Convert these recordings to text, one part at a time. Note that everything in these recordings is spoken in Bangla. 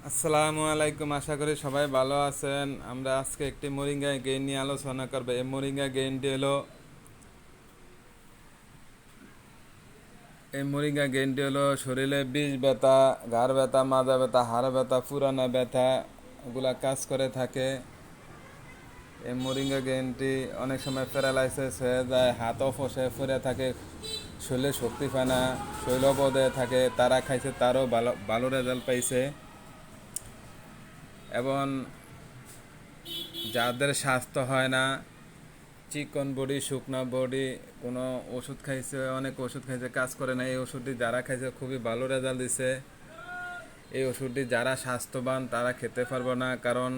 আসসালামু আলাইকুম, আশা করি সবাই ভালো আছেন। আমরা আজকে একটি মোরিঙ্গা গেইন নিয়ে আলোচনা করবো। এই মোরিঙ্গা গেইনটি হলো শরীরে বিষ ব্যথা, ঘাড় ব্যথা, মাজা ব্যথা, হাড় ব্যথা, পুরানা ব্যথা ওগুলা কাজ করে থাকে। এই মোরিঙ্গা গেইনটি অনেক সময় প্যারালাইসিস হয়ে যায়, হাতও ফসে পড়ে থাকে, শরীরে শক্তি পায় না, শৈলপদে থাকে। তারা খাইছে, তারও ভালো ভালো রেজাল্ট পাইছে। এবং যাদের স্বাস্থ্য হয় না, চিকন বডি, শুকনা বডি, কোনো ওষুধ খাইছে, অনেক ওষুধ খাইছে, কাজ করে না, এই ওষুধটি যারা খাইছে খুবই ভালো রেজাল্ট দিছে। এই ওষুধটি যারা স্বাস্থ্যবান তারা খেতে পারবো না, কারণ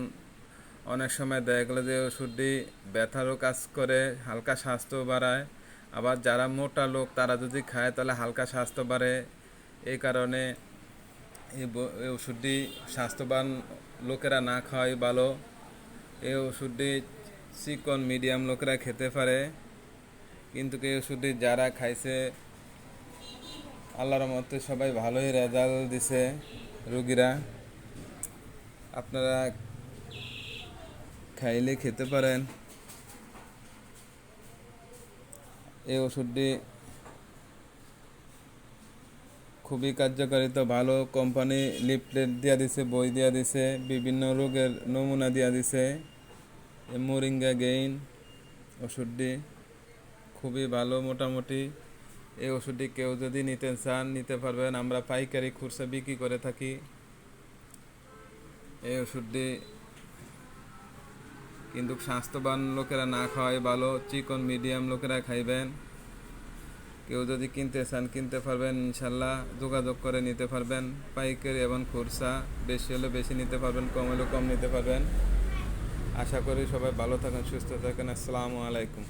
অনেক সময় দেখা গেলো যে ওষুধটি ব্যথারও কাজ করে, হালকা স্বাস্থ্য বাড়ায়। আবার যারা মোটা লোক তারা যদি খায় তাহলে হালকা স্বাস্থ্য বাড়ে। এই কারণে এই ওষুধটি স্বাস্থ্যবান লোকেরা না খাওয়াই ভালো। এই ওষুধটি চিকন মিডিয়াম লোকেরা খেতে পারে, কিন্তু এই ওষুধটি যারা খাইছে আল্লাহর মতে সবাই ভালোই রেজাল্ট দিছে রোগীরা। আপনারা খাইলে খেতে পারেন। এই ওষুধটি খুবই কার্যকারিতা ভালো। কোম্পানি লিফলেট দিয়া দিছে, বই দিয়া দিছে, বিভিন্ন রোগের নমুনা দিয়া দিছে। এই মোরিঙ্গা গেইন ওষুধটি খুবই ভালো। মোটামুটি এই ওষুধটি কেউ যদি নিতে চান নিতে পারবেন, আমরা পাইকারি খুচরা বিক্রি করে থাকি। এই ওষুধটি কিন্তু স্বাস্থ্যবান লোকেরা না খাওয়াই ভালো, চিকন মিডিয়াম লোকেরা খাইবেন। কেউ যদি কিনতে চান কিনতে পারবেন, ইনশাল্লাহ যোগাযোগ করে নিতে পারবেন। পাইকারি এবং খুচরা, বেশি হলে বেশি নিতে পারবেন, কম হলে কম নিতে পারবেন। আশা করি সবাই ভালো থাকেন, সুস্থ থাকেন। আসসালামু আলাইকুম।